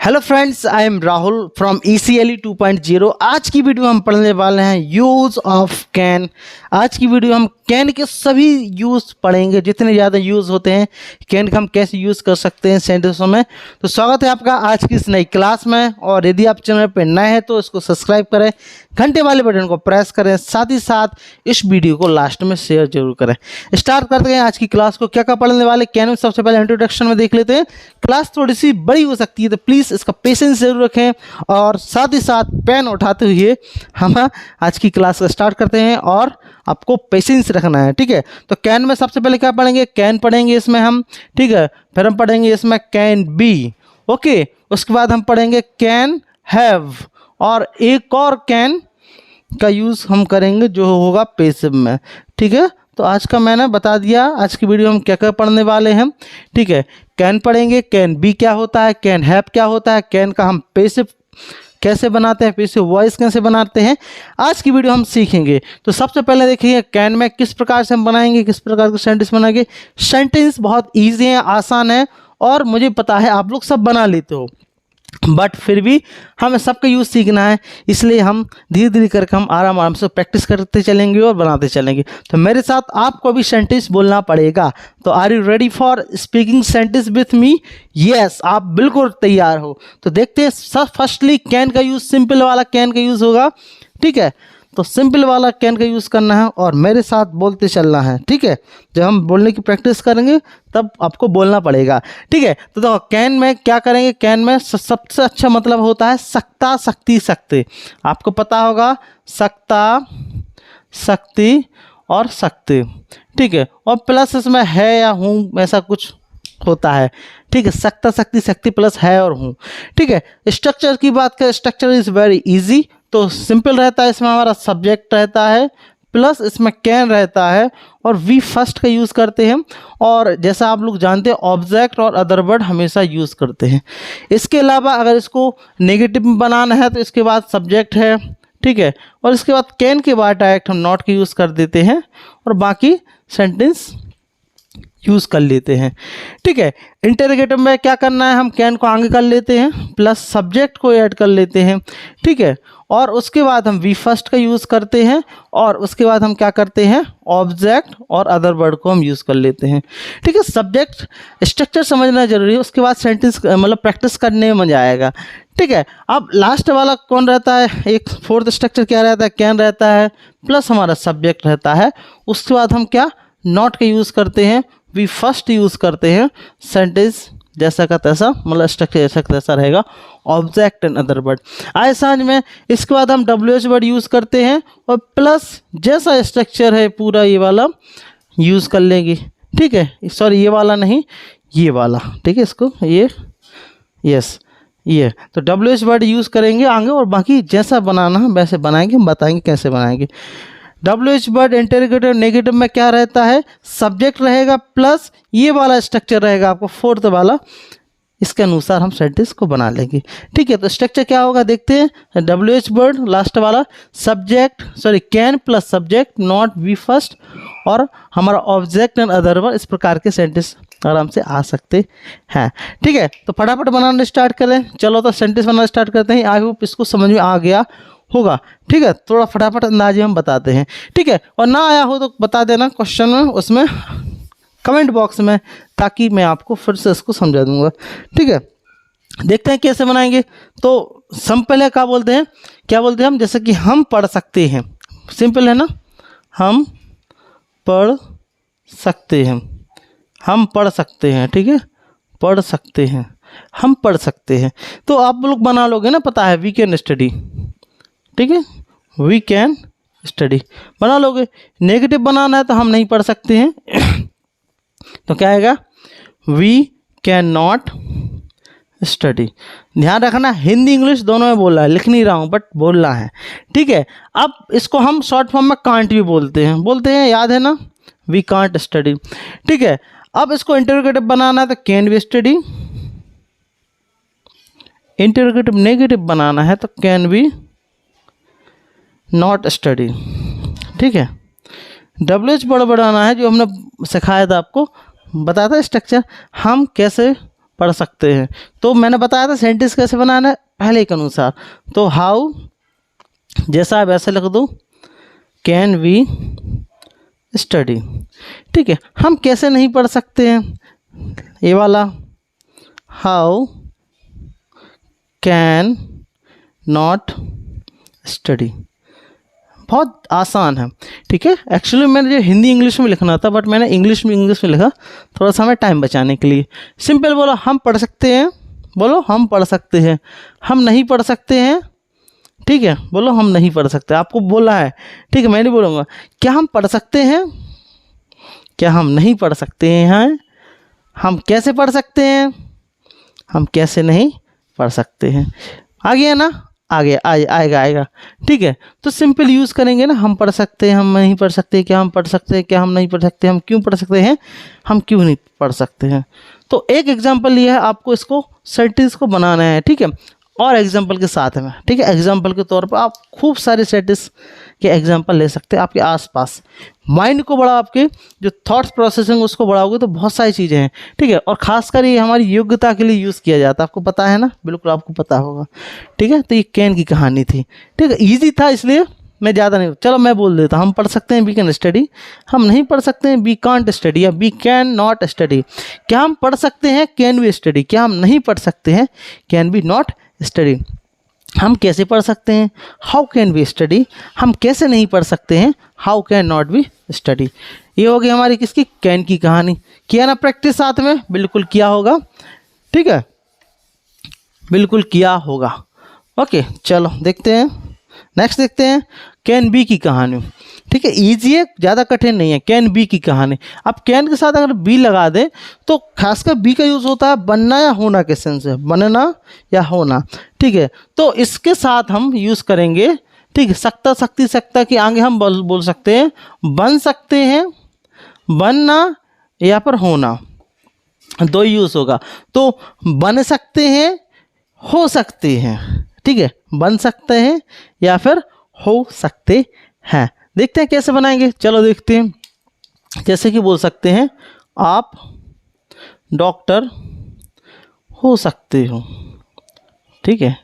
Hello friends, I am Rahul from ECLE 2.0। आज की video हम पढ़ने वाले हैं यूज़ ऑफ कैन। आज की वीडियो हम कैन के सभी यूज़ पढ़ेंगे, जितने ज़्यादा यूज़ होते हैं कैन का हम कैसे यूज़ कर सकते हैं सेंटेंसों में। तो स्वागत है आपका आज की इस नई क्लास में। और यदि आप चैनल पर नए हैं तो इसको सब्सक्राइब करें, घंटे वाले बटन को प्रेस करें, साथ ही साथ इस वीडियो को लास्ट में शेयर जरूर करें। स्टार्ट करते हैं आज की क्लास को। क्या क्या पढ़ने वाले कैन में, सबसे पहले इंट्रोडक्शन में देख लेते हैं। क्लास थोड़ी सी बड़ी हो सकती है तो प्लीज़ इसका पेशेंस जरूर रखें और साथ ही साथ पेन उठाते हुए हम आज की क्लास को स्टार्ट करते हैं और आपको पेशेंस रखना है, ठीक है। तो कैन में सबसे पहले क्या पढ़ेंगे, कैन पढ़ेंगे इसमें हम, ठीक है। फिर हम पढ़ेंगे इसमें कैन बी, ओके। उसके बाद हम पढ़ेंगे कैन हैव, और एक और कैन का यूज़ हम करेंगे जो होगा पैसिव में, ठीक है। तो आज का मैंने बता दिया, आज की वीडियो हम क्या क्या पढ़ने वाले हैं, ठीक है। कैन पढ़ेंगे, कैन बी क्या होता है, कैन हैव क्या होता है, कैन का हम पैसिव कैसे बनाते हैं, पैसिव वॉइस कैसे बनाते हैं, आज की वीडियो हम सीखेंगे। तो सबसे पहले देखिए कैन में किस प्रकार से हम बनाएंगे, किस प्रकार के सेंटेंस बनाएंगे। सेंटेंस बहुत ईजी है, आसान है और मुझे पता है आप लोग सब बना लेते हो, बट फिर भी हमें सबका यूज़ सीखना है, इसलिए हम धीरे धीरे करके हम आराम आराम से प्रैक्टिस करते चलेंगे और बनाते चलेंगे। तो मेरे साथ आपको भी सेंटेंस बोलना पड़ेगा। तो are you ready for speaking sentence with me? Yes, आप बिल्कुल तैयार हो। तो देखते हैं। सब फर्स्टली कैन का यूज़, सिंपल वाला कैन का यूज़ होगा, ठीक है। तो सिंपल वाला कैन का यूज़ करना है और मेरे साथ बोलते चलना है, ठीक है। जब हम बोलने की प्रैक्टिस करेंगे तब आपको बोलना पड़ेगा, ठीक है। तो देखो कैन में क्या करेंगे, कैन में सबसे अच्छा मतलब होता है सकता, शक्ति, सकते। आपको पता होगा सकता, शक्ति और सकते, ठीक है। और प्लस इसमें है या हूँ ऐसा कुछ होता है, ठीक है। सकता, शक्ति, शक्ति प्लस है और हूँ, ठीक है। स्ट्रक्चर की बात करें, स्ट्रक्चर इज़ वेरी इजी। तो सिंपल रहता है, इसमें हमारा सब्जेक्ट रहता है प्लस इसमें कैन रहता है और वी फर्स्ट का यूज़ करते हैं। और जैसा आप लोग जानते हैं ऑब्जेक्ट और अदर वर्ड हमेशा यूज़ करते हैं। इसके अलावा अगर इसको नेगेटिव में बनाना है तो इसके बाद सब्जेक्ट है, ठीक है। और इसके बाद कैन के बाद डायरेक्ट हम नॉट का यूज़ कर देते हैं और बाकी सेंटेंस यूज़ कर लेते हैं, ठीक है। इंटरोगेटिव में क्या करना है, हम कैन को आगे कर लेते हैं प्लस सब्जेक्ट को ऐड कर लेते हैं, ठीक है। और उसके बाद हम वी फर्स्ट का यूज़ करते हैं और उसके बाद हम क्या करते हैं, ऑब्जेक्ट और अदर वर्ड को हम यूज़ कर लेते हैं, ठीक है। सब्जेक्ट स्ट्रक्चर समझना जरूरी है, उसके बाद सेंटेंस मतलब प्रैक्टिस करने में मज़ा आएगा, ठीक है। अब लास्ट वाला कौन रहता है, एक फोर्थ स्ट्रक्चर क्या रहता है, कैन रहता है प्लस हमारा सब्जेक्ट रहता है। उसके बाद हम क्या नॉट का यूज़ करते हैं, वी फर्स्ट यूज़ करते हैं, सेंटेंस जैसा का तैसा मतलब स्ट्रक्चर जैसा का तैसा रहेगा, ऑब्जेक्ट एंड अदर वर्ड आए समझ में। इसके बाद हम WH वर्ड यूज़ करते हैं और प्लस जैसा स्ट्रक्चर है पूरा ये वाला यूज़ कर लेंगे, ठीक है। सॉरी ये वाला नहीं, ये वाला, ठीक है। इसको ये यस ये तो WH वर्ड यूज़ करेंगे आगे और बाकी जैसा बनाना है वैसे बनाएंगे, हम बताएंगे कैसे बनाएंगे। WH वर्ड इंटरोगेटिव नेगेटिव में क्या रहता है, सब्जेक्ट रहेगा प्लस ये वाला स्ट्रक्चर रहेगा आपको फोर्थ वाला, इसके अनुसार हम सेंटेंस को बना लेंगे, ठीक है। तो स्ट्रक्चर क्या होगा देखते हैं। WH वर्ड लास्ट वाला subject, sorry can plus subject not V first और हमारा ऑब्जेक्ट एंड अदर वर्ड, इस प्रकार के सेंटेंस आराम से आ सकते हैं, ठीक है। तो फटाफट बनाना स्टार्ट करें, चलो तो सेंटेंस बनाना स्टार्ट करते हैं। आई होप इसको समझ में आ गया होगा, ठीक है। थोड़ा फटाफट अंदाजे हम बताते हैं, ठीक है। और ना आया हो तो बता देना क्वेश्चन में, उसमें कमेंट बॉक्स में, ताकि मैं आपको फिर से इसको समझा दूंगा, ठीक है। देखते हैं कैसे बनाएंगे। तो सिंपल क्या बोलते हैं, क्या बोलते हैं हम, जैसे कि हम पढ़ सकते हैं, सिंपल है ना, हम पढ़ सकते हैं, हम पढ़ सकते हैं, ठीक है। पढ़ सकते हैं, हम पढ़ सकते हैं। तो आप लोग बना लोगे ना, पता है वी कैन स्टडी, ठीक है। वी कैन स्टडी बना लोगे। नेगेटिव बनाना है तो हम नहीं पढ़ सकते हैं तो क्या आएगा, वी कैन नॉट स्टडी। ध्यान रखना हिंदी इंग्लिश दोनों में बोल रहा है, लिख नहीं रहा हूँ बट बोलना है, ठीक है। अब इसको हम शॉर्ट फॉर्म में कांट भी बोलते हैं, याद है ना, वी कांट स्टडी, ठीक है। अब इसको इंटरोगेटिव बनाना है तो can we study, interrogative negative बनाना है तो कैन वी नॉट स्टडी, ठीक है। WH वर्ड बढ़ाना है जो हमने सिखाया था आपको, बताया था स्ट्रक्चर, हम कैसे पढ़ सकते हैं। तो मैंने बताया था सेंटेंस कैसे बनाना है पहले के अनुसार। तो हाउ जैसा है वैसे लिख दो, कैन वी स्टडी। ठीक है, हम कैसे नहीं पढ़ सकते हैं, ये वाला हाउ कैन नॉट स्टडी, बहुत आसान है। ठीक है, एक्चुअली मैंने जो हिंदी इंग्लिश में लिखना था बट मैंने इंग्लिश में लिखा, थोड़ा सा हमें टाइम बचाने के लिए। सिंपल बोलो हम पढ़ सकते हैं, बोलो हम पढ़ सकते हैं। हम नहीं पढ़ सकते हैं, ठीक है, बोलो हम नहीं पढ़ सकते। आपको बोला है, ठीक है, मैं नहीं बोलूँगा। क्या हम पढ़ सकते हैं, क्या हम नहीं पढ़ सकते हैं, हम कैसे पढ़ सकते हैं, हम कैसे नहीं पढ़ सकते हैं। आ गया ना, आगे आएगा। ठीक है, तो सिंपल यूज़ करेंगे ना, हम पढ़ सकते हैं, हम नहीं पढ़ सकते, क्या हम पढ़ सकते हैं, क्या हम नहीं पढ़ सकते, हम क्यों पढ़ सकते हैं, हम क्यों नहीं पढ़ सकते हैं। तो एक एग्जांपल लिया है, आपको इसको सेंटेंस को बनाना है। ठीक है, और एग्जांपल के साथ में, ठीक है, एग्जांपल के तौर पर आप खूब सारे सेंटेंस के एग्जांपल ले सकते हैं आपके आसपास। माइंड को बढ़ाओ, आपके जो थॉट्स प्रोसेसिंग उसको बढ़ाओगे तो बहुत सारी चीज़ें हैं। ठीक है, और खासकर ये हमारी योग्यता के लिए यूज़ किया जाता है, आपको पता है ना, बिल्कुल आपको पता होगा। ठीक है, तो ये कैन की कहानी थी। ठीक है, ईजी था इसलिए मैं ज़्यादा नहीं, चलो मैं बोल देता, हम पढ़ सकते हैं वी कैन स्टडी, हम नहीं पढ़ सकते हैं वी कांट स्टडी या वी कैन नॉट स्टडी। क्या हम पढ़ सकते हैं, कैन वी स्टडी। क्या हम नहीं पढ़ सकते हैं, कैन वी नॉट स्टडी। हम कैसे पढ़ सकते हैं, हाउ कैन वी स्टडी। हम कैसे नहीं पढ़ सकते हैं, how can not we study. ये हो गई हमारी किसकी, कैन की कहानी। किया ना प्रैक्टिस साथ में, बिल्कुल किया होगा। ठीक है, बिल्कुल किया होगा। ओके, चलो देखते हैं, नेक्स्ट देखते हैं कैन बी की कहानी। ठीक है, ईजी है, ज़्यादा कठिन नहीं है। कैन बी की कहानी, अब कैन के साथ अगर बी लगा दें तो खासकर बी का यूज़ होता है बनना या होना के सेंस में, बनना या होना। ठीक है, तो इसके साथ हम यूज़ करेंगे, ठीक है, सकता शक्ति सकता के आगे हम बोल सकते हैं बन सकते हैं, बनना या पर होना, दो यूज़ होगा। तो बन सकते हैं, हो सकते हैं। ठीक है, बन सकते हैं या फिर हो सकते हैं। देखते हैं कैसे बनाएंगे, चलो देखते हैं। जैसे कि बोल सकते हैं आप डॉक्टर हो सकते हो। ठीक है,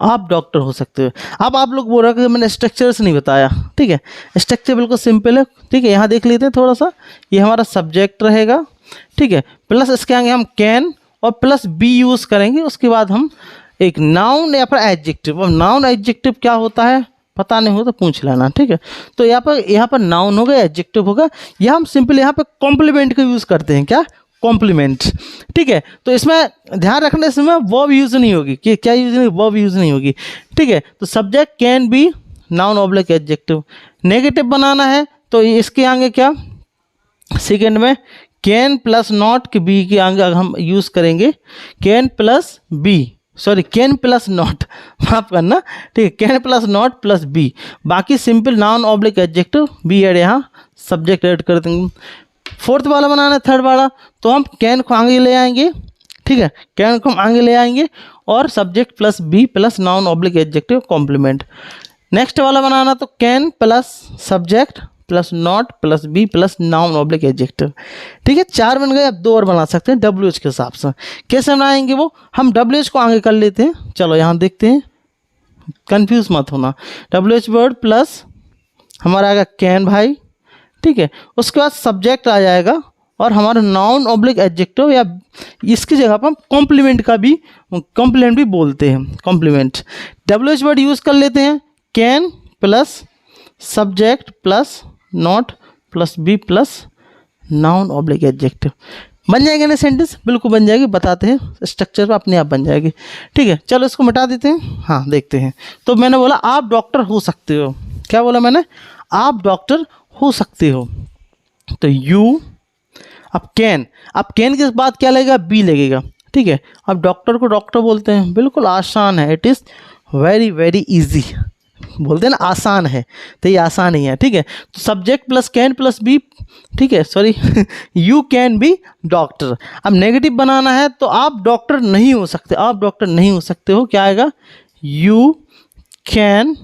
आप डॉक्टर हो सकते हो। अब आप लोग बोल रहे हो कि मैंने स्ट्रक्चर्स नहीं बताया। ठीक है, स्ट्रक्चर बिल्कुल सिंपल है। ठीक है, यहाँ देख लेते हैं थोड़ा सा, ये हमारा सब्जेक्ट रहेगा। ठीक है, प्लस इसके आगे हम कैन और प्लस बी यूज़ करेंगे। उसके बाद हम एक नाउन या फिर एडजेक्टिव। अब नाउन एडजेक्टिव क्या होता है पता नहीं हो तो पूछ लेना। ठीक है, तो यहाँ पर नाउन होगा, एडजेक्टिव होगा, या हम सिंपल यहाँ पर कॉम्प्लीमेंट का यूज़ करते हैं। क्या, कॉम्प्लीमेंट। ठीक है, तो इसमें ध्यान रखने से वर्ब यूज़ नहीं होगी, कि क्या यूज़ नहीं, वर्ब यूज़ नहीं होगी। ठीक है, तो subject can be noun oblique adjective. Negative बनाना है तो इसके आगे क्या, सेकेंड में कैन प्लस नॉट के बी के आगे हम यूज़ करेंगे can plus be, sorry can plus not, माफ करना। ठीक है, can plus not plus be. बाकी simple noun oblique adjective, be add, यहाँ सब्जेक्ट ऐड कर देंगे। फोर्थ वाला बनाना है, थर्ड वाला, तो हम कैन को आगे ले आएंगे। ठीक है, कैन को हम आगे ले आएंगे और subject plus be plus noun oblique adjective complement. Next वाला बनाना तो can plus subject plus not plus be plus noun oblique adjective. ठीक है, 4 बन गए। अब 2 और बना सकते हैं WH के हिसाब से। कैसे बनाएंगे वो, हम WH को आगे कर लेते हैं। चलो यहाँ देखते हैं, कंफ्यूज मत होना। WH वर्ड प्लस हमारा आएगा कैन भाई। ठीक है, उसके बाद सब्जेक्ट आ जाएगा और हमारा नाउन ऑब्लिक एडजेक्टिव, या इसकी जगह पर हम कॉम्प्लीमेंट भी बोलते हैं, कॉम्प्लीमेंट। WH वर्ड यूज़ कर लेते हैं, can plus subject plus not plus be plus noun oblique adjective. बन जाएंगे ना सेंटेंस, बिल्कुल बन जाएगी, बताते हैं स्ट्रक्चर अपने आप बन जाएगी। ठीक है, चलो इसको मिटा देते हैं। हाँ देखते हैं, तो मैंने बोला आप डॉक्टर हो सकते हो। क्या बोला मैंने, आप डॉक्टर हो सकते हो। तो यू, अब कैन के बाद क्या लगेगा, बी लगेगा। ठीक है, अब डॉक्टर को डॉक्टर बोलते हैं, बिल्कुल आसान है, it is very very easy. बोलते हैं ना आसान है, तो ये आसान ही है। ठीक है, तो subject plus can plus be. ठीक है, sorry you can be doctor. अब नेगेटिव बनाना है तो आप डॉक्टर नहीं हो सकते, आप डॉक्टर नहीं हो सकते हो। क्या आएगा, you can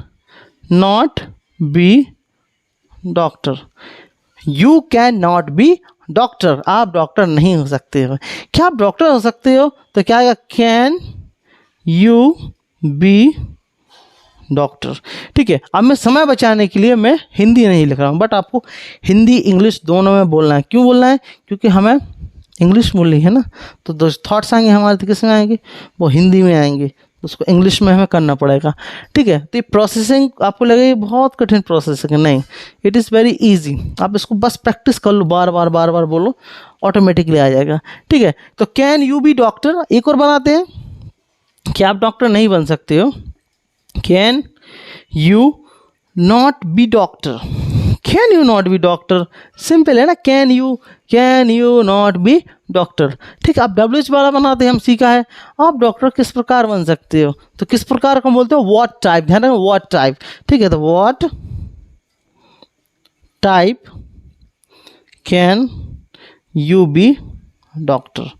not B doctor, you can not B doctor, आप डॉक्टर नहीं हो सकते हो। क्या आप डॉक्टर हो सकते हो? तो क्या आएगा? Can you be doctor. ठीक है, अब मैं समय बचाने के लिए मैं हिंदी नहीं लिख रहा हूँ, बट आपको हिंदी इंग्लिश दोनों में बोलना है। क्यों बोलना है? क्योंकि हमें इंग्लिश बोलनी है ना, तो जो थॉट्स आएंगे हमारे तो किस में आएंगे? वो हिंदी में आएंगे, तो उसको इंग्लिश में हमें करना पड़ेगा। ठीक है, तो ये प्रोसेसिंग आपको लगेगा ये बहुत कठिन प्रोसेसिंग है, नहीं, इट इज़ वेरी ईजी। आप इसको बस प्रैक्टिस कर लो, बार बार बार बार बोलो, ऑटोमेटिकली आ जाएगा। ठीक है, तो कैन यू बी डॉक्टर एक और बनाते हैं कि आप डॉक्टर नहीं बन सकते हो। Can you not B doctor, can you not B doctor, simple है ना, can you not B doctor. ठीक है, आप WH वाला बनाते हैं, हम सीखा है। आप डॉक्टर किस प्रकार बन सकते हो, तो किस प्रकार का बोलते हो? व्हाट टाइप, ध्यान रखना, व्हाट टाइप। ठीक है, तो what type can you be doctor.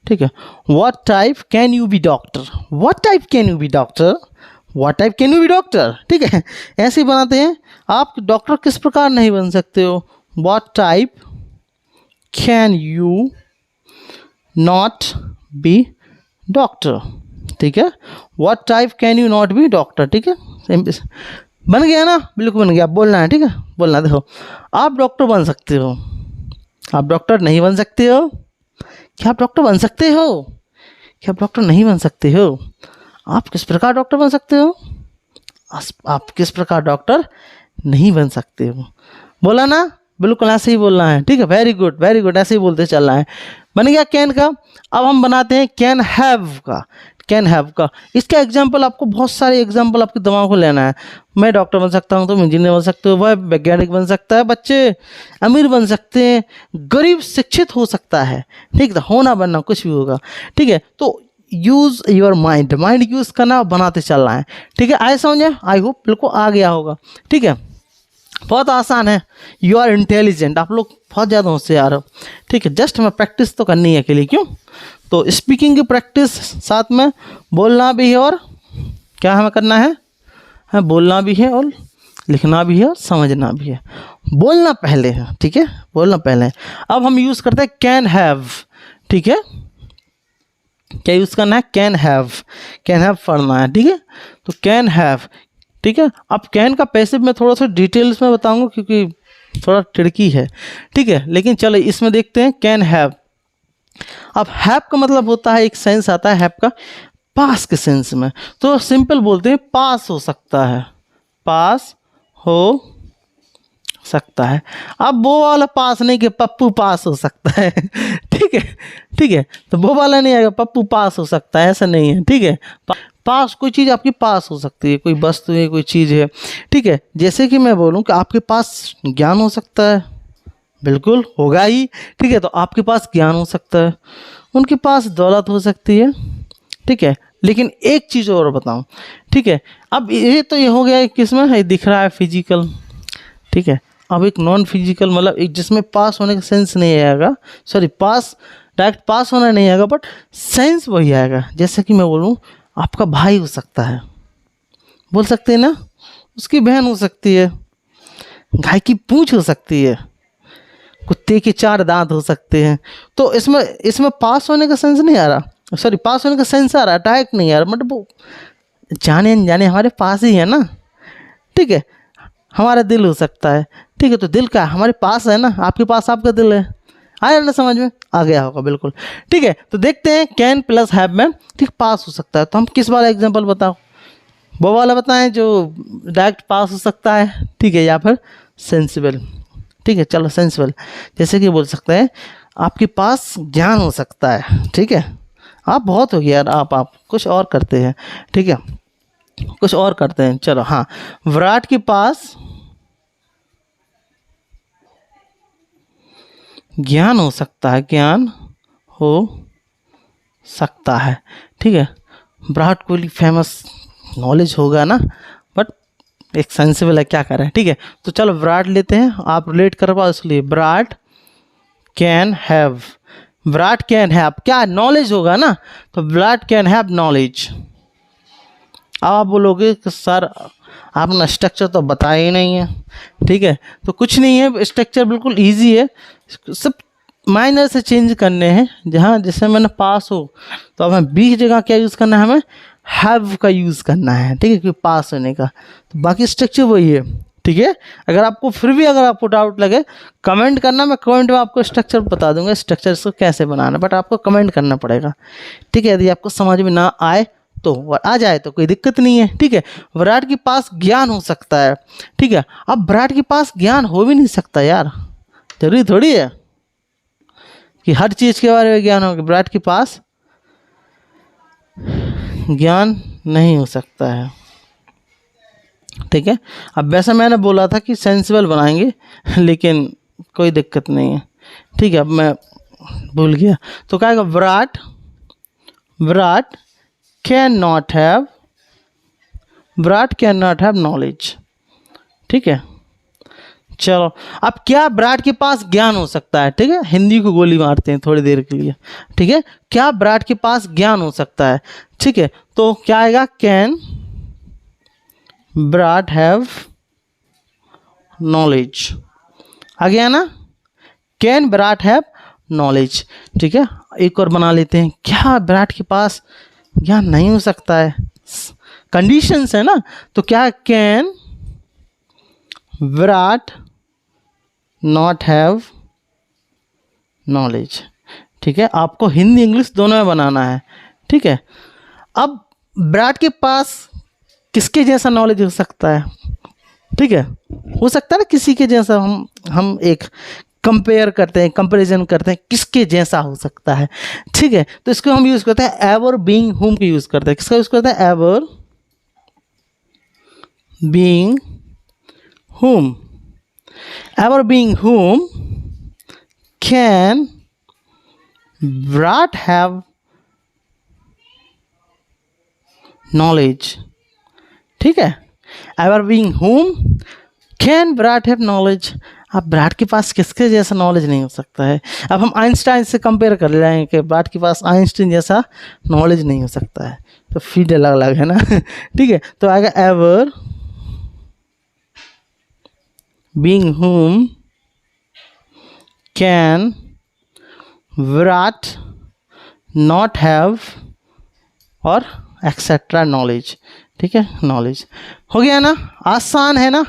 ठीक है, what type can you be doctor, what type can you be doctor, what type can you be doctor. ठीक है, ऐसे ही बनाते हैं। आप डॉक्टर किस प्रकार नहीं बन सकते हो? What type can you not B doctor. ठीक है, what type can you not B doctor. ठीक है, बन गया ना? बिल्कुल बन गया, बोलना है। ठीक है, बोलना। देखो, आप डॉक्टर बन सकते हो, आप डॉक्टर नहीं बन सकते हो। क्या आप डॉक्टर बन सकते हो? क्या आप डॉक्टर नहीं बन सकते हो? आप किस प्रकार डॉक्टर बन सकते हो? आप किस प्रकार डॉक्टर नहीं बन सकते हो। बोला ना? बिल्कुल ऐसे ही बोलना है। ठीक है, वेरी गुड वेरी गुड, ऐसे ही बोलते चलना है। बन गया कैन का। अब हम बनाते हैं कैन हैव का। कैन हैव का, इसका एग्जाम्पल आपको, बहुत सारे एग्जाम्पल आपके दिमाग को लेना है। मैं डॉक्टर बन सकता हूँ, तुम इंजीनियर बन सकते हो, वह वैज्ञानिक बन सकता है, बच्चे अमीर बन सकते हैं, गरीब शिक्षित हो सकता है। ठीक है, होना बनना कुछ भी होगा। ठीक है, तो use your mind, mind use करना, बनाते चलना है। ठीक है, आए समझे? आई होप बिल्कुल आ गया होगा। ठीक है, बहुत आसान है। यू आर इंटेलिजेंट, आप लोग बहुत ज़्यादा होशियार हो। ठीक है, जस्ट हमें प्रैक्टिस तो करनी है अकेले। क्यों? तो स्पीकिंग की प्रैक्टिस, साथ में बोलना भी है, और क्या हमें करना है? बोलना भी है, और लिखना भी है, और समझना भी है। बोलना पहले है। ठीक है, बोलना पहले है। अब हम यूज़ करते हैं कैन हैव। ठीक है, क्या यूज़ करना है? कैन हैव, कैन हैव पढ़ना है। ठीक है, तो कैन हैव। ठीक है, अब कैन का पैसिव में थोड़ा सा डिटेल्स में बताऊंगा, क्योंकि थोड़ा ट्रिकी है। ठीक है, लेकिन चलो इसमें देखते हैं कैन हैव। अब हैव का मतलब होता है, एक सेंस आता है हैव का, पास के सेंस में। तो सिंपल बोलते हैं पास हो सकता है, पास हो सकता है। अब वो वाला पास नहीं कि पप्पू पास हो सकता है। ठीक है, ठीक है, तो वो वाला नहीं आएगा, पप्पू पास हो सकता है, ऐसा नहीं है। ठीक है, पास कोई चीज़ आपके पास हो सकती है, कोई वस्तु है, कोई चीज़ है। ठीक है, जैसे कि मैं बोलूँ कि आपके पास ज्ञान हो सकता है, बिल्कुल होगा ही। ठीक है, तो आपके पास ज्ञान हो सकता है, उनके पास दौलत हो सकती है। ठीक है, लेकिन एक चीज़ और बताऊं। ठीक है, अब ये तो ये हो गया किसमें है, दिख रहा है फिजिकल। ठीक है, अब एक नॉन फिजिकल, मतलब एक जिसमें पास होने का सेंस नहीं आएगा, सॉरी, पास डायरेक्ट पास होना नहीं आएगा, बट सेंस वही आएगा। जैसे कि मैं बोलूँ आपका भाई हो सकता है, बोल सकते हैं ना, उसकी बहन हो सकती है, गाय की पूंछ हो सकती है, कुत्ते के 4 दांत हो सकते हैं। तो इसमें पास होने का सेंस नहीं आ रहा, सॉरी, पास होने का सेंस आ रहा है, डायरेक्ट नहीं आ रहा, मतलब वो जाने अनजाने हमारे पास ही है ना। ठीक है, हमारा दिल हो सकता है। ठीक है, तो दिल का हमारे पास है ना, आपके पास आपका दिल है। आया ना समझ में? आ गया होगा बिल्कुल। ठीक है, तो देखते हैं कैन प्लस हैव में। ठीक, पास हो सकता है, तो हम किस वाला एग्जांपल बताओ? वो वाला बताएं जो डायरेक्ट पास हो सकता है। ठीक है, या फिर सेंसिबल। ठीक है, चलो सेंसिबल, जैसे कि बोल सकते हैं आपके पास ज्ञान हो सकता है। ठीक है, आप बहुत हो गया यार, आप कुछ और करते हैं। ठीक है, कुछ और करते हैं। चलो, हाँ, विराट के पास ज्ञान हो सकता है, ज्ञान हो सकता है। ठीक है, विराट कोहली फेमस, नॉलेज होगा ना, बट एक सेंसिबल है, क्या करें। ठीक है, तो चलो विराट लेते हैं, आप रिलेट कर पाओ, इसलिए Virat can have, Virat can have क्या, नॉलेज होगा ना, तो विराट कैन हैव नॉलेज। अब आप बोलोगे कि सर आपने स्ट्रक्चर तो बताया ही नहीं है। ठीक है, तो कुछ नहीं है, स्ट्रक्चर बिल्कुल इजी है, सब माइनर से चेंज करने हैं, जहाँ जैसे मैंने पास हो, तो अब हमें बी की जगह क्या यूज़ करना है, हमें हैव का यूज़ करना है, ठीक है, क्योंकि पास होने का। तो बाकी स्ट्रक्चर वही है, ठीक है। अगर आपको फिर भी अगर आपको डाउट लगे, कमेंट करना, मैं कमेंट में आपको स्ट्रक्चर बता दूंगा, स्ट्रक्चर इसको कैसे बनाना, बट आपको कमेंट करना पड़ेगा, ठीक है। यदि आपको समझ में ना आए तो, और आ जाए तो कोई दिक्कत नहीं है, ठीक है। विराट के पास ज्ञान हो सकता है, ठीक है। अब विराट के पास ज्ञान हो भी नहीं सकता यार, जरूरी थोड़ी है कि हर चीज़ के बारे में ज्ञान होगा। विराट के पास ज्ञान नहीं हो सकता है, ठीक है। अब वैसे मैंने बोला था कि सेंसिबल बनाएंगे, लेकिन कोई दिक्कत नहीं है, ठीक है। अब मैं भूल गया, तो क्या Virat, Virat can not have, Virat can not have knowledge, ठीक है। चलो, अब क्या विराट के पास ज्ञान हो सकता है, ठीक है। हिंदी को गोली मारते हैं थोड़ी देर के लिए, ठीक है। क्या विराट के पास ज्ञान हो सकता है, ठीक है। तो क्या आएगा, कैन विराट हैव नॉलेज, आ गया ना, कैन विराट हैव नॉलेज, ठीक है। एक और बना लेते हैं, क्या विराट के पास ज्ञान नहीं हो सकता है, कंडीशंस है ना, तो क्या, can Virat not have knowledge, ठीक है। आपको हिंदी इंग्लिश दोनों में बनाना है, ठीक है। अब विराट के पास किसके जैसा नॉलेज हो सकता है, ठीक है, हो सकता है ना किसी के जैसा, हम एक कंपेयर करते हैं, कंपैरिजन करते हैं, किसके जैसा हो सकता है, ठीक है। तो इसको हम यूज़ करते हैं एवर बीइंग हुम का यूज़ करते हैं, किसका यूज़ करते हैं, एवर बीइंग हुम, ever being whom can Virat have knowledge, ठीक है। ever being whom can Virat have knowledge, अब विराट के पास किसके जैसा नॉलेज नहीं हो सकता है। अब हम आइंस्टाइन से कंपेयर कर लेंगे कि विराट के पास आइंस्टाइन जैसा नॉलेज नहीं हो सकता है, तो फील्ड अलग अलग है ना ठीक है। तो आएगा ever being whom can Virat not have और एक्सेट्रा नॉलेज, ठीक है। नॉलेज हो गया ना, आसान है ना,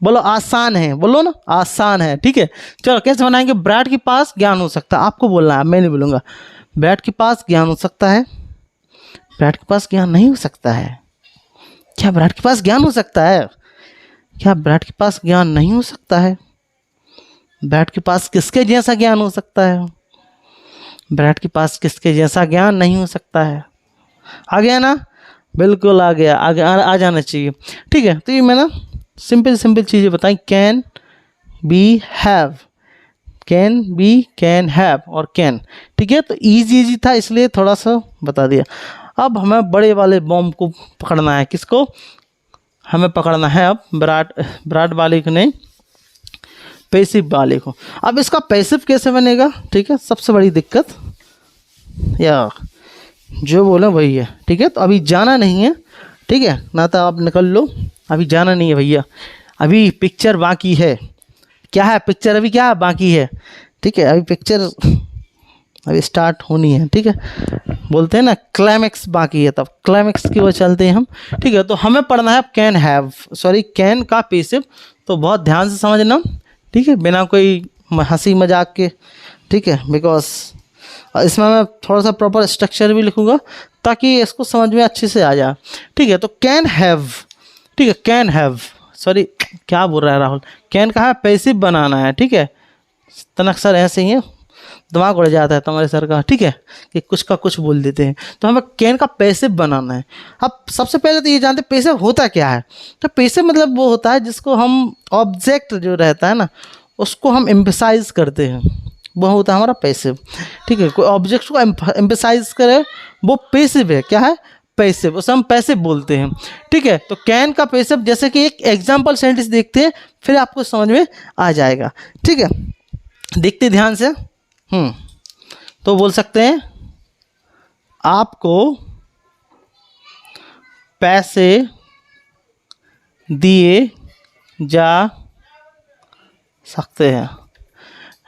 बोलो आसान है, बोलो ना आसान है, ठीक है। चलो कैसे बनाएंगे, विराट के पास ज्ञान हो सकता है, आपको बोलना है, मैं नहीं बोलूँगा। विराट के पास ज्ञान हो सकता है, विराट के पास ज्ञान नहीं हो सकता है, क्या विराट के पास ज्ञान हो सकता है, क्या विराट के पास ज्ञान नहीं हो सकता है, विराट के पास किसके जैसा ज्ञान हो सकता है, विराट के पास किसके जैसा ज्ञान नहीं हो सकता है। आ गया ना, बिल्कुल आ गया, आ जाना चाहिए, ठीक है। तो ये मैंने सिंपल सिंपल चीज़ें बताई, can be have, can be, can have और कैन, ठीक है। तो इजी था, इसलिए थोड़ा सा बता दिया। अब हमें बड़े वाले बॉम्ब को पकड़ना है, किसको, हमें पकड़ना है अब विराट वाले को नहीं, पैसिव वाले को। अब इसका पैसिव कैसे बनेगा, ठीक है, सबसे बड़ी दिक्कत, या जो बोला वही है, ठीक है। तो अभी जाना नहीं है, ठीक है ना, तो आप निकल लो, अभी जाना नहीं है भैया, अभी पिक्चर बाकी है। क्या है पिक्चर, अभी क्या बाकी है, ठीक है, अभी पिक्चर अभी स्टार्ट होनी है, ठीक है। बोलते हैं ना क्लाइमैक्स बाकी है, तब क्लाइमैक्स की ओर चलते हैं हम, ठीक है। तो हमें पढ़ना है कैन हैव, सॉरी कैन का पैसिव, तो बहुत ध्यान से समझना, ठीक है, बिना कोई हंसी मजाक के, ठीक है। बिकॉज इसमें मैं थोड़ा सा प्रॉपर स्ट्रक्चर भी लिखूँगा ताकि इसको समझ में अच्छे से आ जाए, ठीक है। तो कैन हैव, ठीक है, कैन हैव, सॉरी क्या बोल रहा है राहुल, कैन का है पैसिव बनाना है, ठीक है। तनक सर ऐसे ही है, दिमाग उड़ जाता है तुम्हारे सर का, ठीक है, कि कुछ का कुछ बोल देते हैं। तो हमें कैन का पैसिव बनाना है। अब सबसे पहले तो ये जानते हैं पैसिव होता क्या है। तो पैसिव मतलब वो होता है जिसको हम, ऑब्जेक्ट जो रहता है ना, उसको हम एम्फसाइज करते हैं, वो होता है हमारा पैसिव, ठीक है। कोई ऑब्जेक्ट को एम्फसाइज करे वो पैसिव है, क्या है, पैसिव, उसे हम पैसिव बोलते हैं, ठीक है। तो कैन का पैसिव, जैसे कि एक एग्जाम्पल सेंटेंस देखते हैं, फिर आपको समझ में आ जाएगा, ठीक है। देखते ध्यान से, तो बोल सकते हैं आपको पैसे दिए जा सकते हैं,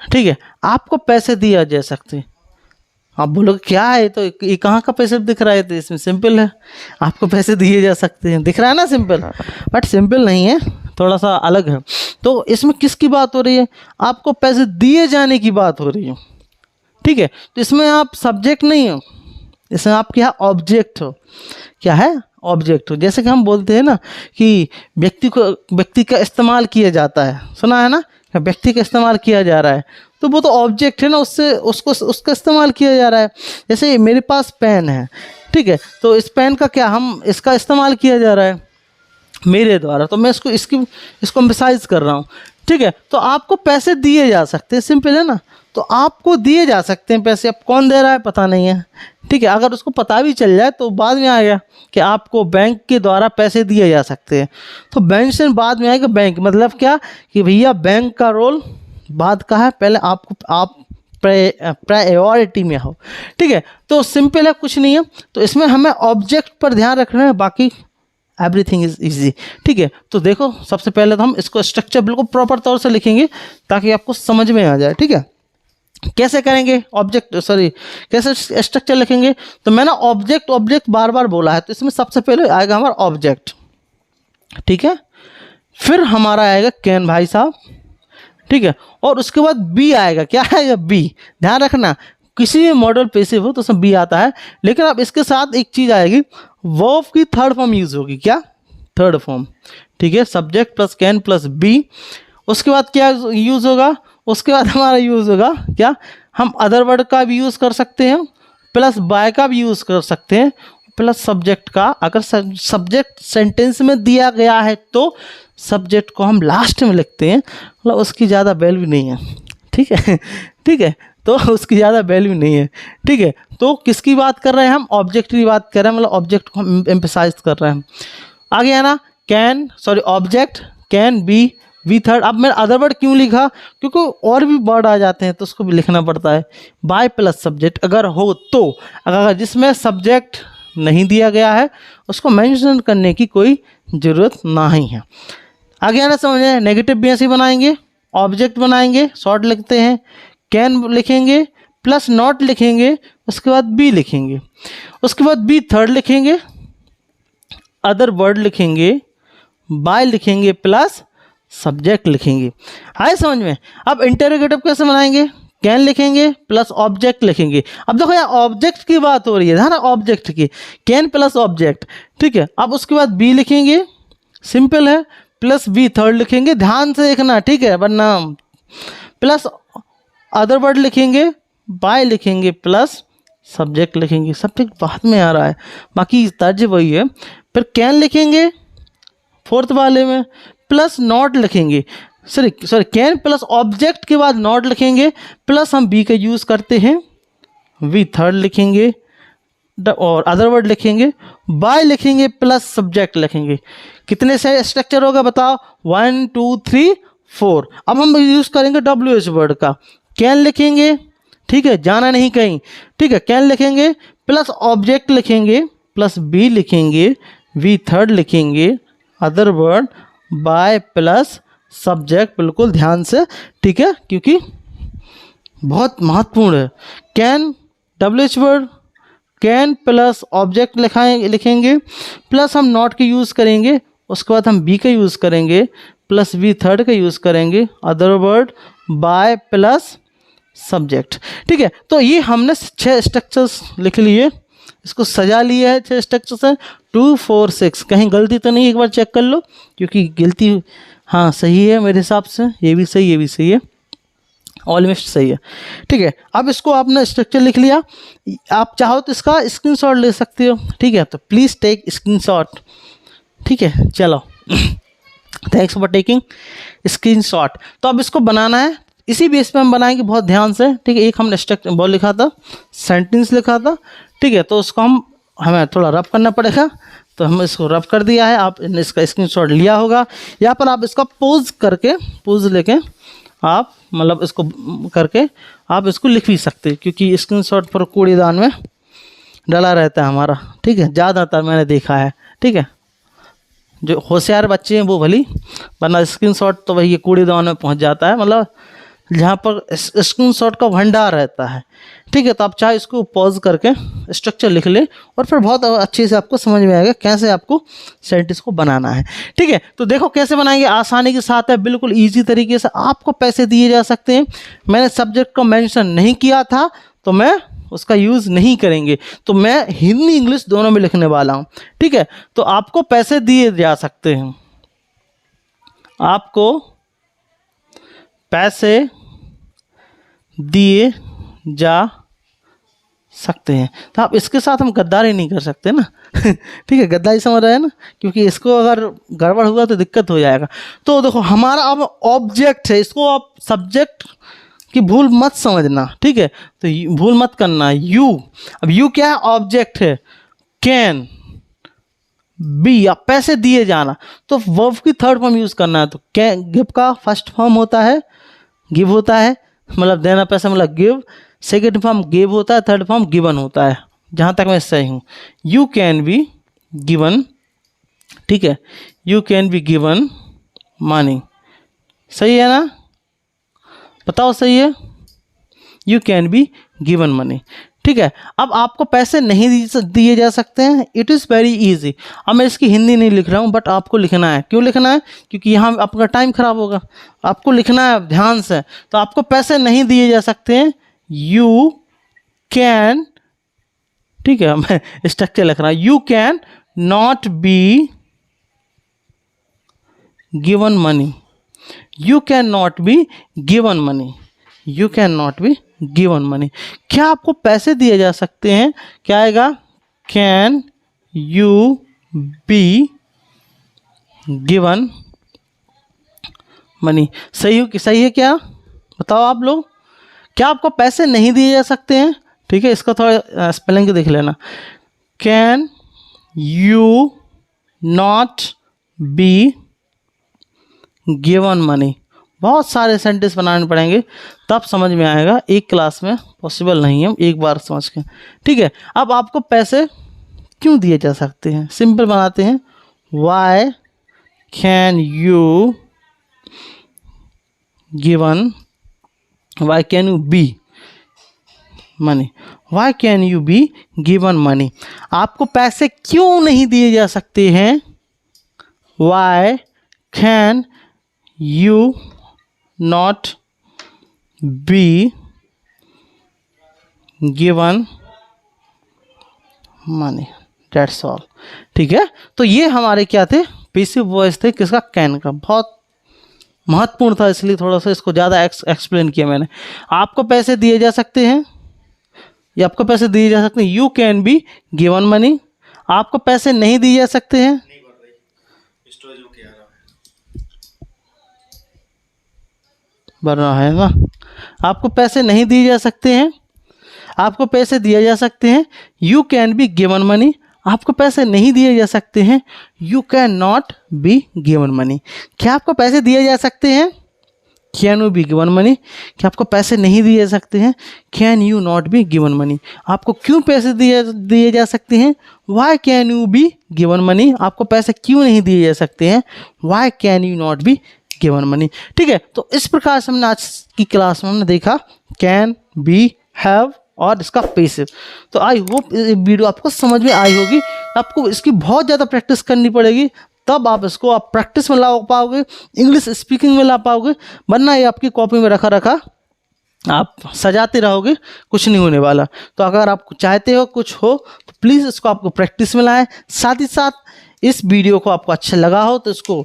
ठीक है, आपको पैसे दिए जा सकते हैं। आप बोलोगे क्या है, तो ये कहाँ का पैसे दिख रहा है, तो इसमें सिंपल है, आपको पैसे दिए जा सकते हैं, दिख रहा है ना सिंपल, बट सिंपल नहीं है, थोड़ा सा अलग है। तो इसमें किसकी बात हो रही है, आपको पैसे दिए जाने की बात हो रही है, ठीक है। तो इसमें आप सब्जेक्ट नहीं हो, इसमें आप क्या ऑब्जेक्ट हो, क्या है ऑब्जेक्ट हो। जैसे कि हम बोलते हैं ना कि व्यक्ति का इस्तेमाल किया जाता है, सुना है ना, व्यक्ति का इस्तेमाल किया जा रहा है, तो वो तो ऑब्जेक्ट है ना, उसका इस्तेमाल किया जा रहा है। जैसे मेरे पास पेन है, ठीक है, तो इस पेन का क्या, हम इसका इस्तेमाल किया जा रहा है मेरे द्वारा, तो मैं इसको एम्फसाइज कर रहा हूँ, ठीक है। तो आपको पैसे दिए जा सकते हैं, सिंपल है ना, तो आपको दिए जा सकते हैं पैसे। अब कौन दे रहा है पता नहीं है, ठीक है, अगर उसको पता भी चल जाए तो बाद में आ गया कि आपको बैंक के द्वारा पैसे दिए जा सकते हैं, तो बैंक से बाद में आएगा बैंक, मतलब क्या कि भैया बैंक का रोल बाद का है, पहले आप प्रायोरिटी में हो, ठीक है। तो सिंपल है, कुछ नहीं है। तो इसमें हमें ऑब्जेक्ट पर ध्यान रखना है, बाकी एवरीथिंग इज इजी, ठीक है। तो देखो, सबसे पहले तो हम इसको स्ट्रक्चर बिल्कुल प्रॉपर तौर से लिखेंगे ताकि आपको समझ में आ जाए, ठीक है। कैसे करेंगे कैसे स्ट्रक्चर लिखेंगे, तो मैंने ऑब्जेक्ट बार बार बोला है, तो इसमें सबसे पहले आएगा हमारा ऑब्जेक्ट, ठीक है। फिर हमारा आएगा कैन भाई साहब, ठीक है, और उसके बाद बी आएगा, क्या है बी, ध्यान रखना किसी भी मॉडल पैसिव हो तो उसमें बी आता है, लेकिन अब इसके साथ एक चीज़ आएगी, वर्ब की थर्ड फॉर्म यूज होगी, क्या थर्ड फॉर्म, ठीक है, subject plus can plus be. उसके बाद क्या यूज़ होगा, उसके बाद हमारा यूज़ होगा क्या, हम अदर वर्ड का भी यूज़ कर सकते हैं, प्लस बाय का भी यूज़ कर सकते हैं, प्लस सब्जेक्ट का। अगर सब्जेक्ट सेंटेंस में दिया गया है तो सब्जेक्ट को हम लास्ट में लिखते हैं, मतलब उसकी ज़्यादा वैल्यू नहीं है, ठीक है ठीक है, तो उसकी ज़्यादा वैल्यू नहीं है, ठीक है। तो किसकी बात कर रहे हैं हम, ऑब्जेक्ट की बात कर रहे हैं, मतलब ऑब्जेक्ट को हम एम्फसाइज कर रहे हैं। आगे है ना object can be V third. अब मैंने अदर वर्ड क्यों लिखा, क्योंकि और भी वर्ड आ जाते हैं तो उसको भी लिखना पड़ता है। बाय प्लस सब्जेक्ट अगर हो तो, अगर जिसमें सब्जेक्ट नहीं दिया गया है उसको मेंशन करने की कोई ज़रूरत नहीं है। आगे आना समझे, नेगेटिव भी ऐसे बनाएंगे, ऑब्जेक्ट बनाएंगे, शॉर्ट लिखते हैं, कैन लिखेंगे प्लस नॉट लिखेंगे, उसके बाद बी लिखेंगे, उसके बाद बी थर्ड लिखेंगे, अदर वर्ड लिखेंगे, बाय लिखेंगे प्लस सब्जेक्ट लिखेंगे। आए समझ में। अब इंटरोगेटिव कैसे बनाएंगे, कैन लिखेंगे प्लस ऑब्जेक्ट लिखेंगे। अब देखो यहाँ ऑब्जेक्ट की बात हो रही है ना, ऑब्जेक्ट की, कैन प्लस ऑब्जेक्ट, ठीक है। अब उसके बाद बी लिखेंगे, सिंपल है, प्लस बी थर्ड लिखेंगे, ध्यान से देखना, ठीक है, वरना प्लस अदर वर्ड लिखेंगे, बाय लिखेंगे प्लस सब्जेक्ट लिखेंगे। सब्जेक्ट बाद में आ रहा है, बाकी तर्ज वही है। फिर कैन लिखेंगे फोर्थ वाले में, प्लस नॉट लिखेंगे, सॉरी कैन प्लस ऑब्जेक्ट के बाद नॉट लिखेंगे, प्लस हम बी का यूज़ करते हैं, वी थर्ड लिखेंगे और अदर वर्ड लिखेंगे, बाय लिखेंगे प्लस सब्जेक्ट लिखेंगे। कितने से स्ट्रक्चर होगा बताओ, 1 2 3 4। अब हम यूज़ करेंगे WH वर्ड का, कैन लिखेंगे, ठीक है, जाना नहीं कहीं, ठीक है, कैन लिखेंगे प्लस ऑब्जेक्ट लिखेंगे प्लस बी लिखेंगे, वी थर्ड लिखेंगे, other word, by plus subject, बिल्कुल ध्यान से, ठीक है, क्योंकि बहुत महत्वपूर्ण है। Can WH word, can plus object लिखेंगे, प्लस हम नॉट के यूज़ करेंगे, उसके बाद हम बी का यूज़ करेंगे प्लस वी थर्ड का यूज़ करेंगे, other word, by plus subject, ठीक है। तो ये हमने 6 स्ट्रक्चर्स लिख लिए, इसको सजा लिया है 6 स्ट्रक्चर्स है, 2 4 6। कहीं गलती तो नहीं, एक बार चेक कर लो, क्योंकि गलती हाँ सही है मेरे हिसाब से, ये भी सही है, ऑलमोस्ट सही है, ठीक है। अब इसको आपने स्ट्रक्चर लिख लिया, आप चाहो तो इसका स्क्रीनशॉट ले सकते हो, ठीक है, तो प्लीज़ टेक स्क्रीनशॉट, ठीक है, चलो थैंक्स फॉर टेकिंग स्क्रीनशॉट। तो अब इसको बनाना है, इसी बेस पे हम बनाएंगे बहुत ध्यान से, ठीक है। एक हमने स्ट्रक्चर वो लिखा था, सेंटेंस लिखा था, ठीक है, तो उसको हमें थोड़ा रब करना पड़ेगा, तो हम इसको रब कर दिया है। आप इसका स्क्रीनशॉट लिया होगा, यहाँ पर आप इसका पोज लेके आप मतलब इसको करके आप इसको लिख भी सकते हैं, क्योंकि स्क्रीनशॉट पर कूड़ेदान में डला रहता है हमारा, ठीक है, ज़्यादातर मैंने देखा है, ठीक है। जो होशियार बच्चे हैं वो भली, वरना स्क्रीनशॉट तो वही कूड़ेदान में पहुंच जाता है, मतलब जहाँ पर स्क्रीनशॉट का भंडार रहता है। ठीक है, तो आप चाहे इसको पॉज करके स्ट्रक्चर लिख ले और फिर बहुत अच्छे से आपको समझ में आएगा कैसे आपको सेंटेंस को बनाना है। ठीक है, तो देखो कैसे बनाएंगे, आसानी के साथ है, बिल्कुल ईजी तरीके से आपको पैसे दिए जा सकते हैं। मैंने सब्जेक्ट को मेंशन नहीं किया था तो मैं उसका यूज़ नहीं करेंगे, तो मैं हिंदी इंग्लिश दोनों में लिखने वाला हूँ। ठीक है, तो आपको पैसे दिए जा सकते हैं, आपको पैसे दिए जा सकते हैं। तो आप इसके साथ हम गद्दारी नहीं कर सकते ना। ठीक है, गद्दारी समझ रहे हैं ना, क्योंकि इसको अगर गड़बड़ हुआ तो दिक्कत हो जाएगा। तो देखो हमारा अब ऑब्जेक्ट है, इसको आप सब्जेक्ट की भूल मत समझना। ठीक है, तो भूल मत करना। यू, अब यू क्या है, ऑब्जेक्ट है। कैन बी, आप पैसे दिए जाना, तो वर्ब की थर्ड फॉर्म यूज करना है। तो कैन, गिव का फर्स्ट फॉर्म होता है गिव होता है, मतलब देना पैसा मतलब गिव। सेकेंड फॉर्म गिव होता है, थर्ड फॉर्म गिवन होता है, जहाँ तक मैं सही हूँ। यू कैन बी गिवन, ठीक है, you can be given money, सही है ना, बताओ सही है, you can be given money. ठीक है, अब आपको पैसे नहीं दिए जा सकते हैं, इट इज़ वेरी इजी। अब मैं इसकी हिंदी नहीं लिख रहा हूँ, बट आपको लिखना है। क्यों लिखना है, क्योंकि यहाँ आपका टाइम खराब होगा, आपको लिखना है ध्यान से। तो आपको पैसे नहीं दिए जा सकते हैं, यू कैन, ठीक है, मैं स्ट्रक्चर लिख रहा हूँ, you can not be given money, you can not be given money, you can not be given money. क्या आपको पैसे दिए जा सकते हैं, क्या आएगा, can you be given money. सही हो कि सही है क्या, बताओ आप लोग, क्या आपको पैसे नहीं दिए जा सकते हैं। ठीक है, इसका थोड़ा स्पेलिंग देख लेना, can you not be given money. बहुत सारे सेंटेंस बनाने पड़ेंगे तब समझ में आएगा, एक क्लास में पॉसिबल नहीं है, एक बार समझ के। ठीक है, अब आपको पैसे क्यों दिए जा सकते हैं, सिंपल बनाते हैं, why can you given, why can you be money, why can you be given money. आपको पैसे क्यों नहीं दिए जा सकते हैं, why can you not be given money, that's all. ठीक है, तो ये हमारे क्या थे, पैसिव वॉइस थे, किसका, कैन का। बहुत महत्वपूर्ण था, इसलिए थोड़ा सा इसको ज़्यादा एक्सप्लेन किया मैंने। आपको पैसे दिए जा सकते हैं, या आपको पैसे दिए जा सकते हैं, you can be given money. आपको पैसे नहीं दिए जा सकते हैं, बढ़ रहा है ना, आपको पैसे नहीं दिए जा सकते हैं, आपको पैसे दिए जा सकते हैं, you can be given money. आपको पैसे नहीं दिए जा सकते हैं, you can not be given money. क्या आपको पैसे दिए जा सकते हैं, can you be given money. क्या आपको पैसे नहीं दिए जा सकते हैं, can you not be given money. आपको क्यों पैसे दिए जा सकते हैं, why can you be given money. आपको पैसे क्यों नहीं दिए जा सकते हैं, why can you not be given money. ठीक है, तो इस प्रकार से हमने आज की क्लास में हमने देखा कैन, बी, हैव और इसका पैसिव। तो आई होप ये वीडियो आपको समझ में आई होगी। आपको इसकी बहुत ज़्यादा प्रैक्टिस करनी पड़ेगी, तब आप इसको आप प्रैक्टिस में ला पाओगे, इंग्लिश स्पीकिंग में ला पाओगे। वरना ये आपकी कॉपी में रखा रखा आप सजाते रहोगे, कुछ नहीं होने वाला। तो अगर आप चाहते हो कुछ हो तो प्लीज़ इसको आपको प्रैक्टिस में लाएं। साथ ही साथ इस वीडियो को आपको अच्छा लगा हो तो इसको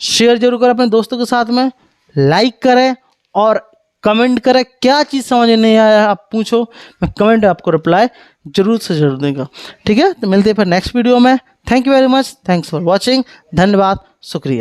शेयर जरूर करें अपने दोस्तों के साथ में, लाइक करें और कमेंट करें। क्या चीज़ समझ नहीं आया आप पूछो, मैं कमेंट आपको रिप्लाई जरूर से जरूर दूंगा। ठीक है, तो मिलते हैं फिर नेक्स्ट वीडियो में। Thank you very much, thanks for watching, धन्यवाद, शुक्रिया।